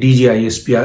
DGISPR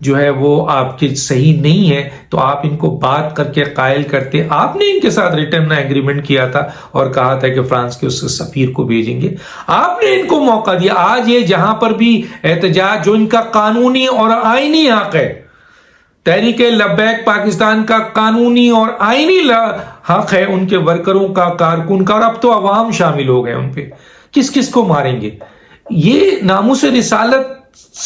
جو ہے وہ آپ کے صحیح نہیں ہے تو آپ ان کو بات کر کے قائل کرتے. آپ نے ان کے ساتھ ریٹرن ایگریمنٹ کیا تھا اور کہا تھا کہ فرانس کے اس سفیر کو بھیجیں گے. آپ نے ان کو موقع دیا. آج یہ جہاں پر بھی احتجاج جو ان کا قانونی اور آئینی حق ہے، تحریک لبیک پاکستان کا قانونی اور آئینی حق ہے ان کے ورکروں کا، کارکن کا، اور اب تو عوام شامل ہو گئے ان پہ، کس کس کو ماریں گے؟ یہ ناموس رسالت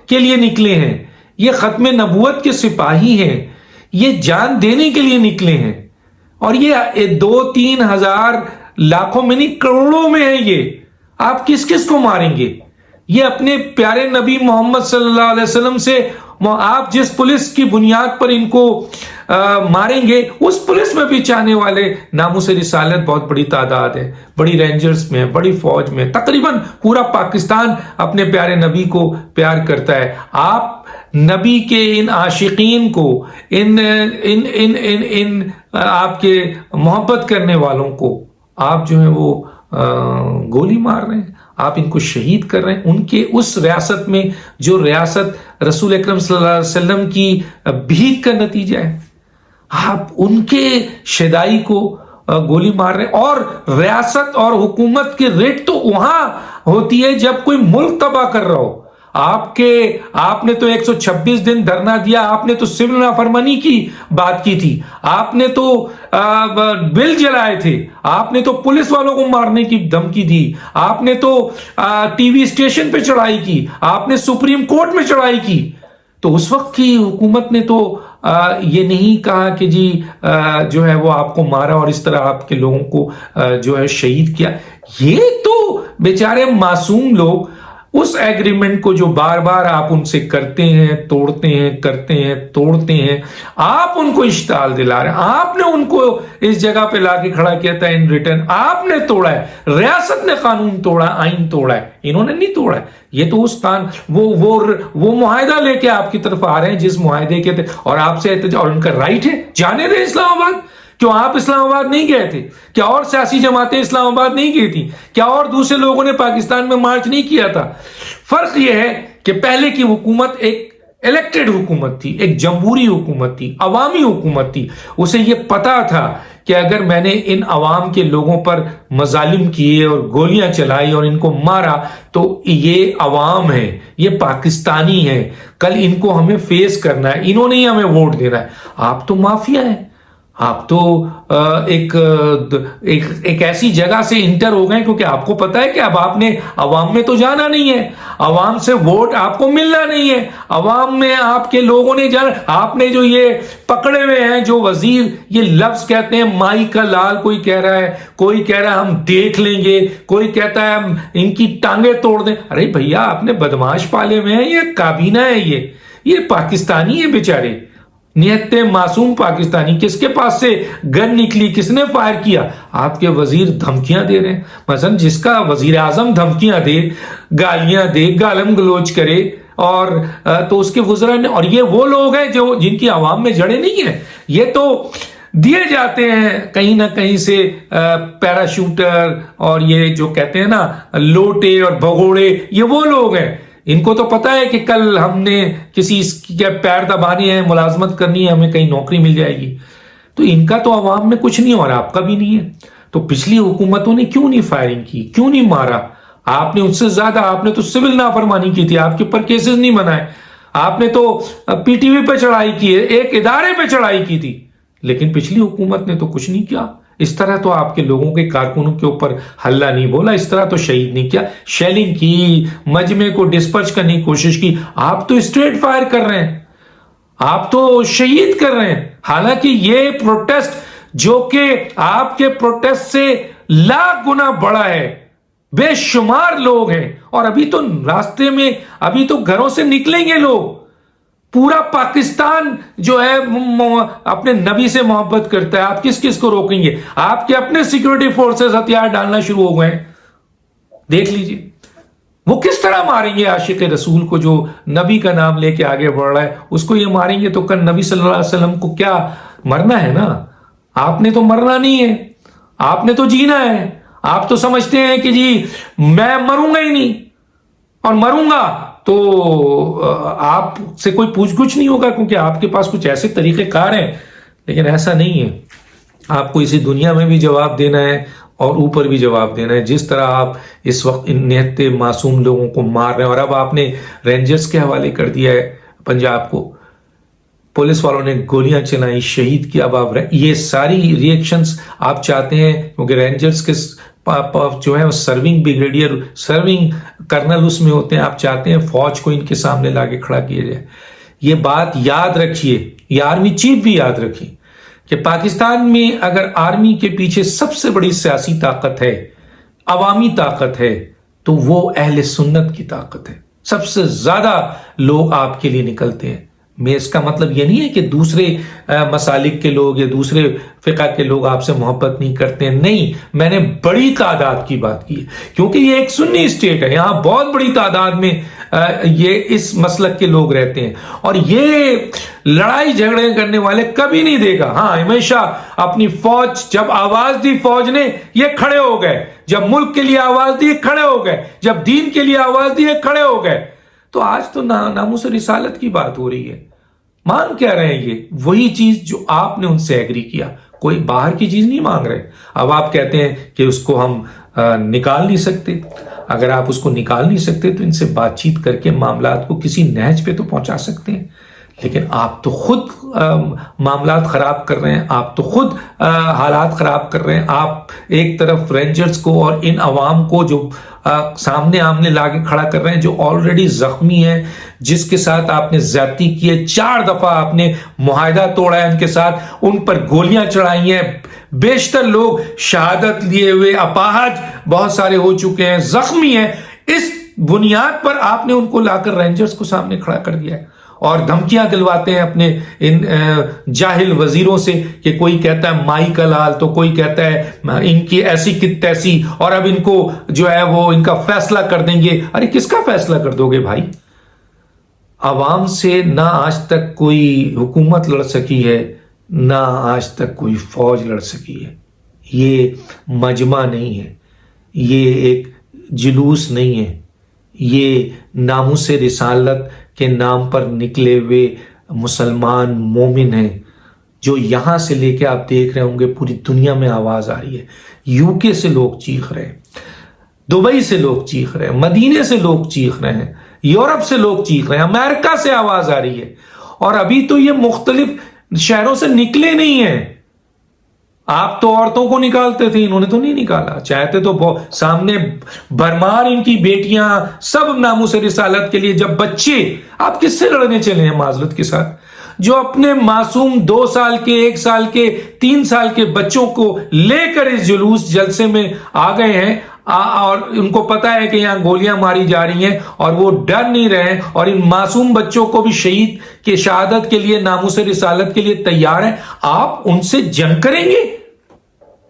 کے لیے نکلے ہیں، یہ ختم نبوت کے سپاہی ہیں، یہ جان دینے کے لیے نکلے ہیں، اور یہ 2-3 ہزار لاکھوں میں نہیں کروڑوں میں ہے. یہ آپ کس کس کو ماریں گے؟ یہ اپنے پیارے نبی محمد صلی اللہ علیہ وسلم سے آپ جس پولیس کی بنیاد پر ان کو ماریں گے، اس پولیس میں بھی چاہنے والے ناموس رسالت بہت بڑی تعداد ہے، بڑی رینجرز میں، بڑی فوج میں، تقریباً پورا پاکستان اپنے پیارے نبی کو پیار کرتا ہے. آپ نبی کے ان عاشقین کو، ان آپ کے محبت کرنے والوں کو آپ جو ہے وہ گولی مار رہے ہیں، آپ ان کو شہید کر رہے ہیں. ان کے اس ریاست میں جو ریاست رسول اکرم صلی اللہ علیہ وسلم کی بھیک کا نتیجہ ہے، آپ ان کے شیدائی کو گولی مار رہے ہیں. اور ریاست اور حکومت کی ریٹ تو وہاں ہوتی ہے جب کوئی ملک تباہ کر رہا ہو. آپ نے تو 126 دن دھرنا دیا، آپ نے تو سول نافرمانی کی بات کی تھی، آپ نے تو بل جلائے تھے، آپ نے تو پولیس والوں کو مارنے کی دھمکی دی، آپ نے تو ٹی وی اسٹیشن پہ چڑھائی کی، آپ نے سپریم کورٹ میں چڑھائی کی. تو اس وقت کی حکومت نے تو یہ نہیں کہا کہ جی جو ہے وہ آپ کو مارا اور اس طرح آپ کے لوگوں کو جو ہے شہید کیا. یہ تو بیچارے معصوم لوگ اس ایگریمنٹ کو جو بار بار آپ ان سے کرتے ہیں، توڑتے ہیں، کرتے ہیں، توڑتے ہیں، آپ ان کو اشتعال دلا رہے ہیں. آپ نے ان کو اس جگہ پہ لا کے کھڑا کیا تھا ان ریٹرن، آپ نے توڑا ہے. ریاست نے قانون توڑا، آئین توڑا ہے، انہوں نے نہیں توڑا ہے. یہ تو اس وہ معاہدہ لے کے آپ کی طرف آ رہے ہیں جس معاہدے کے تھے، اور آپ سے اور ان کا رائٹ ہے جانے دیں اسلام آباد. کیوں آپ اسلام آباد نہیں گئے تھے؟ کیا اور سیاسی جماعتیں اسلام آباد نہیں گئی تھی؟ کیا اور دوسرے لوگوں نے پاکستان میں مارچ نہیں کیا تھا؟ فرق یہ ہے کہ پہلے کی حکومت ایک الیکٹڈ حکومت تھی، ایک جمہوری حکومت تھی، عوامی حکومت تھی. اسے یہ پتا تھا کہ اگر میں نے ان عوام کے لوگوں پر مظالم کیے اور گولیاں چلائی اور ان کو مارا تو یہ عوام ہے، یہ پاکستانی ہے، کل ان کو ہمیں فیس کرنا ہے، انہوں نے ہی ہمیں ووٹ دینا ہے. آپ تو مافیا ہیں، آپ تو ایک ایسی جگہ سے انٹر ہو گئے کیونکہ آپ کو پتا ہے کہ اب آپ نے عوام میں تو جانا نہیں ہے، عوام سے ووٹ آپ کو ملنا نہیں ہے، عوام میں آپ کے لوگوں نے جانا. آپ نے جو یہ پکڑے ہوئے ہیں جو وزیر یہ لفظ کہتے ہیں مائی کا لال، کوئی کہہ رہا ہے، کوئی کہہ رہا ہے ہم دیکھ لیں گے، کوئی کہتا ہے ہم ان کی ٹانگیں توڑ دیں. ارے بھیا آپ نے بدماش پالے ہوئے ہیں، یہ کابینہ ہے، یہ پاکستانی ہے بیچارے، نہایت معصوم پاکستانی. کس کے پاس سے گن نکلی، کس نے فائر کیا؟ آپ کے وزیر دھمکیاں دے رہے ہیں. مثلا جس کا وزیر اعظم دھمکیاں دے، گالیاں دے، گالم گلوچ کرے، اور تو اس کے وزراء نے، اور یہ وہ لوگ ہیں جن کی عوام میں جڑیں نہیں ہیں، یہ تو دیے جاتے ہیں کہیں نہ کہیں سے پیراشوٹر اور یہ جو کہتے ہیں نا لوٹے اور بھگوڑے، یہ وہ لوگ ہیں. ان کو تو پتا ہے کہ کل ہم نے کسی کے پیر دبانے ہیں، ملازمت کرنی ہے، ہمیں کہیں نوکری مل جائے گی. تو ان کا تو عوام میں کچھ نہیں اور آپ کا بھی نہیں ہے. تو پچھلی حکومتوں نے کیوں نہیں فائرنگ کی، کیوں نہیں مارا؟ آپ نے اس سے زیادہ، آپ نے تو سول نافرمانی کی تھی، آپ کے اوپر کیسز نہیں بنائے، آپ نے تو پی ٹی وی پہ چڑھائی کی ہے، ایک ادارے پہ چڑھائی کی تھی. لیکن پچھلی حکومت نے تو کچھ نہیں کیا. اس طرح تو آپ کے لوگوں کے کارکنوں کے اوپر حلہ نہیں بولا، اس طرح تو شہید نہیں کیا، شیلنگ کی، مجمع کو ڈسپرچ کرنے کی کوشش کی. آپ تو اسٹریٹ فائر کر رہے ہیں، آپ تو شہید کر رہے ہیں. حالانکہ یہ پروٹیسٹ جو کہ آپ کے پروٹیسٹ سے لاکھ گنا بڑا ہے، بے شمار لوگ ہیں، اور ابھی تو راستے میں، ابھی تو گھروں سے نکلیں گے لوگ. پورا پاکستان جو ہے اپنے نبی سے محبت کرتا ہے. آپ کس کس کو روکیں گے؟ آپ کے اپنے سیکورٹی فورسز ہتھیار ڈالنا شروع ہو گئے ہیں. دیکھ لیجئے وہ کس طرح ماریں گے عاشق رسول کو جو نبی کا نام لے کے آگے بڑھ رہا ہے. اس کو یہ ماریں گے تو کل نبی صلی اللہ علیہ وسلم کو کیا مرنا ہے نا. آپ نے تو مرنا نہیں ہے، آپ نے تو جینا ہے. آپ تو سمجھتے ہیں کہ جی میں مروں گا ہی نہیں، اور مروں گا تو آپ سے کوئی پوچھ گچھ نہیں ہوگا کیونکہ آپ کے پاس کچھ ایسے طریقہ کار ہیں. لیکن ایسا نہیں ہے. آپ کو اسی دنیا میں بھی جواب دینا ہے اور اوپر بھی جواب دینا ہے. جس طرح آپ اس وقت ان نہتے معصوم لوگوں کو مار رہے ہیں, اور اب آپ نے رینجرز کے حوالے کر دیا ہے پنجاب کو, پولیس والوں نے گولیاں چلائیں, شہید کیا. اب آپ یہ ساری ریئیکشنز آپ چاہتے ہیں کیونکہ رینجرز کے جو ہے سرونگ بریگیڈیئر, سرونگ کرنل اس میں ہوتے ہیں, آپ چاہتے ہیں فوج کو ان کے سامنے لا کے کھڑا کیا جائے. یہ بات یاد رکھیے, یہ آرمی چیف بھی یاد رکھیے کہ پاکستان میں اگر آرمی کے پیچھے سب سے بڑی سیاسی طاقت ہے, عوامی طاقت ہے, تو وہ اہل سنت کی طاقت ہے. سب سے زیادہ لوگ آپ کے لیے نکلتے ہیں. میں اس کا مطلب یہ نہیں ہے کہ دوسرے مسالک کے لوگ یا دوسرے فقہ کے لوگ آپ سے محبت نہیں کرتے ہیں. نہیں, میں نے بڑی تعداد کی بات کی ہے کیونکہ یہ ایک سنی اسٹیٹ ہے. یہاں بہت بڑی تعداد میں یہ اس مسلک کے لوگ رہتے ہیں, اور یہ لڑائی جھگڑے کرنے والے کبھی نہیں دے گا. ہاں, ہمیشہ اپنی فوج, جب آواز دی فوج نے یہ کھڑے ہو گئے, جب ملک کے لیے آواز دی کھڑے ہو گئے, جب دین کے لیے آواز دی کھڑے ہو گئے. تو آج تو ناموس رسالت کی بات ہو رہی ہے. مان کیا رہے ہیں؟ یہ وہی چیز جو آپ نے ان سے ایگری کیا, کوئی باہر کی چیز نہیں مانگ رہے. اب آپ کہتے ہیں کہ اس کو ہم نکال نہیں سکتے. اگر آپ اس کو نکال نہیں سکتے تو ان سے بات چیت کر کے معاملات کو کسی نہج پہ تو پہنچا سکتے ہیں. لیکن آپ تو خود معاملات خراب کر رہے ہیں, آپ تو خود حالات خراب کر رہے ہیں. آپ ایک طرف رینجرز کو اور ان عوام کو جو سامنے آمنے لا کے کھڑا کر رہے ہیں, جو آلریڈی زخمی ہیں, جس کے ساتھ آپ نے زیادتی کی ہے, 4 دفعہ آپ نے معاہدہ توڑا ہے ان کے ساتھ, ان پر گولیاں چڑھائی ہیں, بیشتر لوگ شہادت لیے ہوئے اپاہج بہت سارے ہو چکے ہیں, زخمی ہیں. اس بنیاد پر آپ نے ان کو لا کر رینجرز کو سامنے کھڑا کر دیا ہے اور دھمکیاں دلواتے ہیں اپنے ان جاہل وزیروں سے کہ کوئی کہتا ہے مائی کا لال, تو کوئی کہتا ہے ان کی ایسی کت تیسی, اور اب ان کو جو ہے وہ ان کا فیصلہ کر دیں گے. ارے کس کا فیصلہ کر دو گے بھائی؟ عوام سے نہ آج تک کوئی حکومت لڑ سکی ہے, نہ آج تک کوئی فوج لڑ سکی ہے. یہ مجمع نہیں ہے, یہ ایک جلوس نہیں ہے, یہ ناموس رسالت کے نام پر نکلے ہوئے مسلمان مومن ہیں جو یہاں سے لے کے آپ دیکھ رہے ہوں گے پوری دنیا میں آواز آ رہی ہے. یو کے سے لوگ چیخ رہے ہیں, دبئی سے لوگ چیخ رہے ہیں, مدینے سے لوگ چیخ رہے ہیں, یورپ سے لوگ چیخ رہے ہیں, امریکہ سے آواز آ رہی ہے. اور ابھی تو یہ مختلف شہروں سے نکلے نہیں ہیں. آپ تو عورتوں کو نکالتے تھے, انہوں نے تو نہیں نکالا. چاہتے تو سامنے بھرمار ان کی بیٹیاں, سب ناموس رسالت کے لیے. جب بچے, آپ کس سے لڑنے چلے ہیں معذرت کے ساتھ, جو اپنے معصوم 2 سال کے, 1 سال کے, 3 سال کے بچوں کو لے کر اس جلوس جلسے میں آ گئے ہیں, اور ان کو پتا ہے کہ یہاں گولیاں ماری جا رہی ہیں اور وہ ڈر نہیں رہے, اور ان معصوم بچوں کو بھی شہید کے شہادت کے لیے, ناموس رسالت کے لیے تیار ہیں. آپ ان سے جنگ کریں گے؟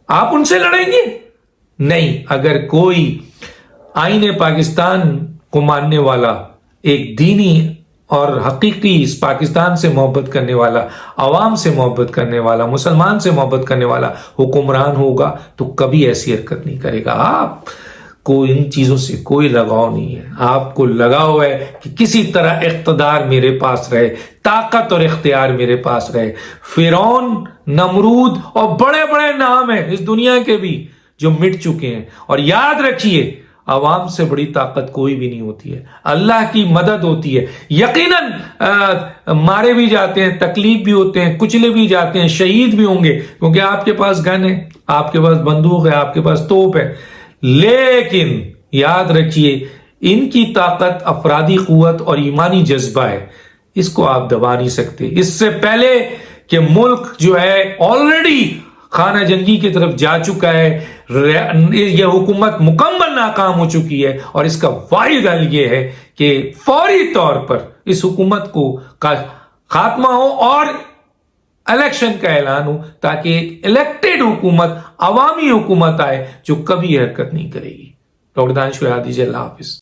آپ ان سے لڑیں گے؟ نہیں. اگر کوئی آئین پاکستان کو ماننے والا, ایک دینی اور حقیقی اس پاکستان سے محبت کرنے والا, عوام سے محبت کرنے والا, مسلمان سے محبت کرنے والا حکمران ہوگا تو کبھی ایسی حرکت نہیں کرے گا. آپ کو ان چیزوں سے کوئی لگاؤ نہیں ہے. آپ کو لگاؤ ہے کہ کسی طرح اقتدار میرے پاس رہے, طاقت اور اختیار میرے پاس رہے. فرعون, نمرود اور بڑے بڑے نام ہیں اس دنیا کے بھی جو مٹ چکے ہیں. اور یاد رکھیے, عوام سے بڑی طاقت کوئی بھی نہیں ہوتی ہے. اللہ کی مدد ہوتی ہے. یقیناً مارے بھی جاتے ہیں, تکلیف بھی ہوتے ہیں, کچلے بھی جاتے ہیں, شہید بھی ہوں گے, کیونکہ آپ کے پاس گن ہے, آپ کے پاس بندوق ہے, آپ کے پاس توپ ہے. لیکن یاد رکھیے, ان کی طاقت افرادی قوت اور ایمانی جذبہ ہے, اس کو آپ دبا نہیں سکتے. اس سے پہلے کہ ملک جو ہے آلریڈی خانہ جنگی کی طرف جا چکا ہے, یہ حکومت مکمل ناکام ہو چکی ہے, اور اس کا واحد حل یہ ہے کہ فوری طور پر اس حکومت کو خاتمہ ہو اور الیکشن کا اعلان ہو, تاکہ ایک الیکٹڈ حکومت, عوامی حکومت آئے جو کبھی حرکت نہیں کرے گی. ڈاکٹر دانش کو یاد دیجیے. اللہ حافظ.